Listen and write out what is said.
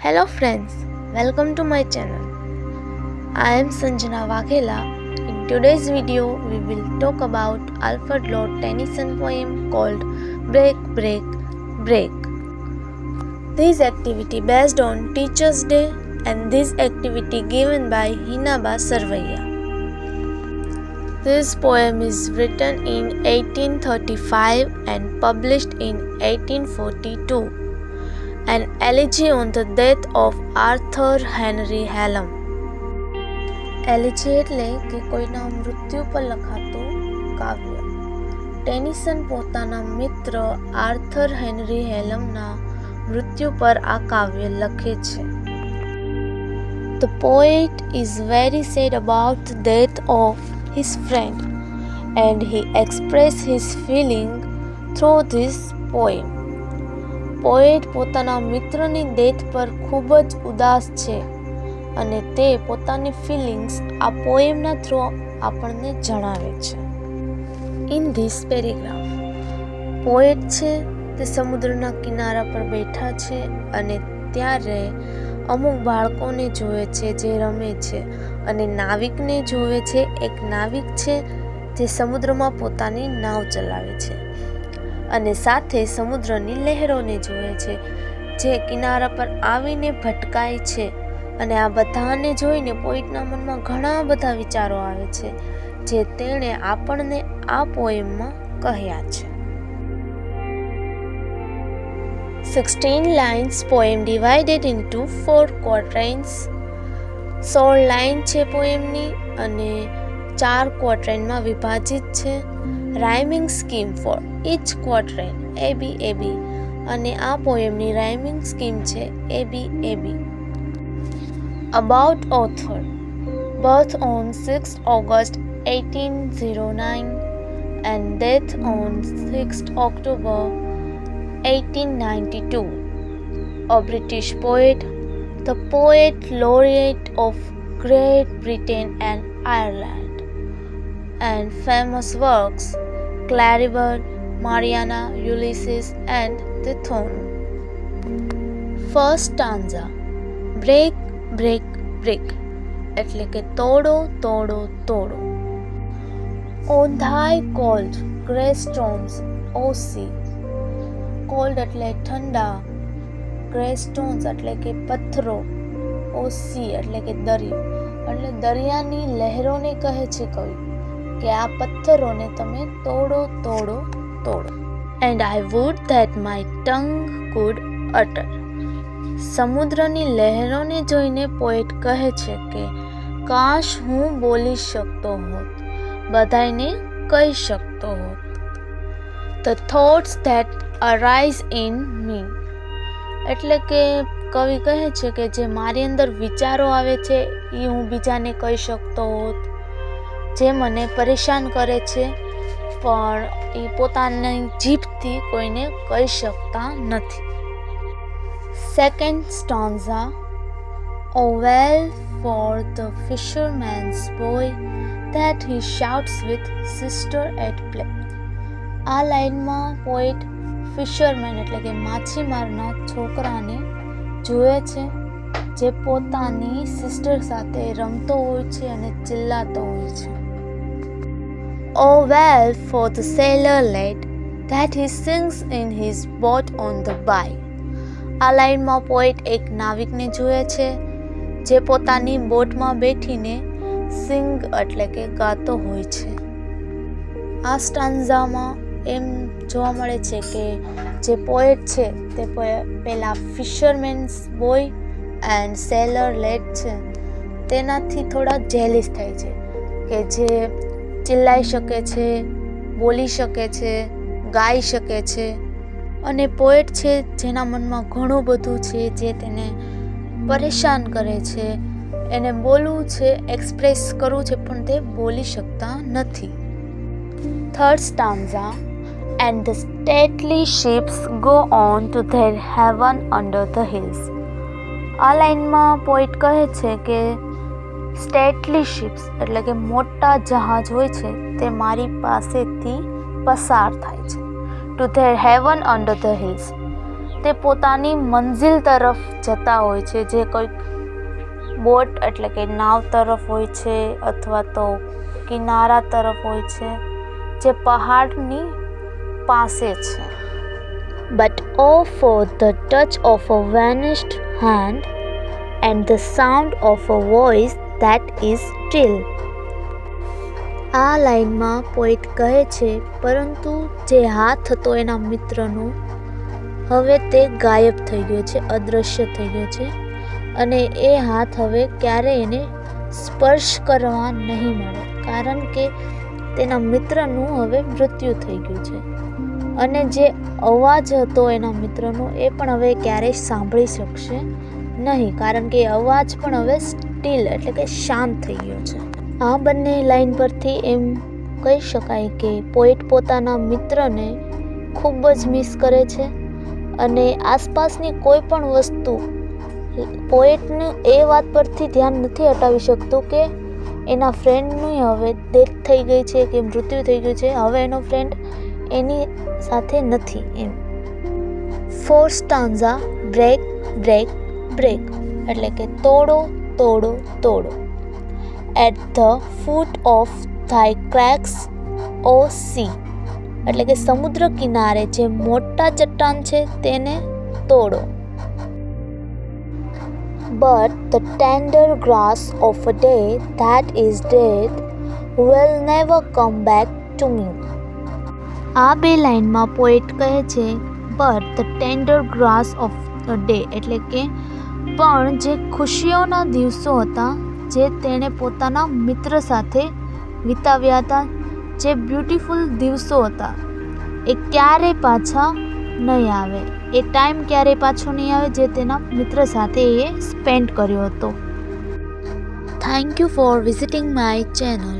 Hello friends, welcome to my channel. I am Sanjana Waghela. In today's video, we will talk about Alfred Lord Tennyson poem called Break, Break, Break. This activity based on Teachers' Day and this activity given by Hinaba Sarvaiya. This poem is written in 1835 and published in 1842. An elegy on the death of Arthur Henry Hallam. એલિજી એટલે કે કોઈના મૃત્યુ પર લખાતું કાવ્ય. ટેનિસન પોતાના મિત્ર Arthur henry હેલમના મૃત્યુ પર આ કાવ્ય લખે છે. The poet is very sad about the death of his friend and he expresses his feeling through this poem. Poet પોતાના મિત્રની ડેથ પર ખૂબ જ ઉદાસ છે અને તે પોતાની ફિલિંગ્સ આ પોએમના થ્રુ આપણને જણાવે છે. ઇન ધીસ પેરેગ્રાફ પોએટ છે તે સમુદ્રના કિનારા પર બેઠા છે અને ત્યારે અમુક બાળકોને જોવે છે જે રમે છે અને નાવિકને જોવે છે. એક નાવિક છે જે સમુદ્રમાં પોતાની નાવ ચલાવે છે અને સાથે સમુદ્રની લહેરોને જોવે છે જે કિનારા પર આવીને ભટકાય છે. અને આ બધાને જોઈને પોઈટના મનમાં ઘણા બધા વિચારો આવે છે જે તેણે આપણને આ પોએમમાં કહ્યા છે. 16 lines poem divided into 4 quatrains. 16 line છે પોએમની અને 4 ક્વોટ્રેનમાં વિભાજિત છે. Rhyming scheme for each quatrain AB AB અને આ પોએમની રાઇમિંગ સ્કીમ છે AB AB. About author. Birth on 6th August 1809 and death on 6th October 1892. A British poet, the poet laureate of Great Britain and Ireland, and famous works Claribel, Mariana, Ulysses and The Thorn. First stanza. Break, break, break એટલે કે તોડો તોડો તોડો. On thy cold grey storms, O sea. Cold એટલે ઠંડા, grey stones એટલે કે પથ્થરો, O sea એટલે કે દરિયો. એટલે દરિયાની લહેરોને કહે છે કવિ કે આ પથ્થરોને તમે તોડો તોડો તોડો. And I would that my tongue could utter. સમુદ્રની લહેરોને જોઈને પોએટ કહે છે કે કાશ હું બોલી શકતો હોત, બધાને કહી શકતો હોત. The thoughts that arise in me એટલે કે કવિ કહે છે કે જે મારી અંદર વિચારો આવે છે એ હું બીજાને કહી શકતો હોત. જે મને પરેશાન કરે છે પણ એ પોતાની જીભથી કોઈને કહી શકતા નથી. Second stanza. Oh well for the fisherman's boy that he shouts with sister at play. આ લાઈનમાં પોએટ ફિશરમેન એટલે કે માછીમારના છોકરાને જુએ છે જે પોતાની સિસ્ટર સાથે રમતો હોય છે અને ચિલ્લાતો હોય છે. Oh well for the sailor lad that he sings in his boat on the bay. આ લાઈનમાં પોએટ એક નાવિકને જુએ છે જે પોતાની બોટમાં બેઠીને સિંગ એટલે કે ગાતો હોય છે. આ સ્ટાન્ઝામાં એમ જોવા મળે છે કે જે પોએટ છે તે પહેલાં Fisherman's boy and seller lead છે તેનાથી થોડા જેલિસ થાય છે કે જે ચિલ્લાઈ શકે છે, બોલી શકે છે, ગાઈ શકે છે. અને પોએટ છે જેના મનમાં ઘણું બધું છે જે તેને પરેશાન કરે છે. એને બોલવું છે, એક્સપ્રેસ કરવું છે પણ તે બોલી શકતા નથી. Third stanza. And the stately ships go on to their heaven under the hills. આ લાઈનમાં પોએટ કહે છે કે સ્ટેટલી શિપ્સ એટલે કે મોટા જહાજ હોય છે તે મારી પાસેથી પસાર થાય છે. To their heaven under the hills. તે પોતાની મંઝિલ તરફ જતા હોય છે, જે કોઈક બોટ એટલે કે નાવ તરફ હોય છે અથવા તો કિનારા તરફ હોય છે, જે પહાડની પાસે છે. But oh for the touch of a vanished hand and the sound of a voice that is still. આ લાઈનમાં પોઈટ કહે છે, પરંતુ જે હાથ હતો એના મિત્રનો હવે તે ગાયબ થઈ ગયો છે, અદૃશ્ય થઈ ગયો છે, અને એ હાથ હવે ક્યારેય એને સ્પર્શ કરવા નહીં મળે, કારણ કે તેના મિત્રનું હવે મૃત્યુ થઈ ગયું છે. અને જે અવાજ હતો એના મિત્રનો એ પણ હવે ક્યારેય સાંભળી શકશે નહીં, કારણ કે એ અવાજ પણ હવે સ્ટીલ એટલે કે શાંત થઈ ગયો છે. આ બંને લાઈન પરથી એમ કહી શકાય કે પોઈટ પોતાના મિત્રને ખૂબ જ મિસ કરે છે, અને આસપાસની કોઈ પણ વસ્તુ પોઈટનું એ વાત પરથી ધ્યાન નથી હટાવી શકતું કે એના ફ્રેન્ડની હવે ડેથ થઈ ગઈ છે કે મૃત્યુ થઈ ગયું છે, હવે એનો ફ્રેન્ડ એની સાથે નથી એમ. Fourth stanza break break break એટલે કે તોડો તોડો તોડો. At the foot of thy cracks O sea એટલે કે સમુદ્ર કિનારે જે મોટા ચટ્ટાન છે તેને તોડો. But the tender grass of a day that is dead will never come back to me. આ બે લાઈનમાં પોએટ કહે છે, but the tender grass of a day એટલે કે પણ જે ખુશીઓના દિવસો હતા જે તેણે પોતાના મિત્ર સાથે વિતાવ્યા હતા, જે બ્યુટીફુલ દિવસો હતા, એ ક્યારેય પાછા નહીં આવે. એ ટાઈમ ક્યારેય પાછો નહીં આવે જે તેના મિત્ર સાથે એ સ્પેન્ડ કર્યો હતો. Thank you for visiting my channel.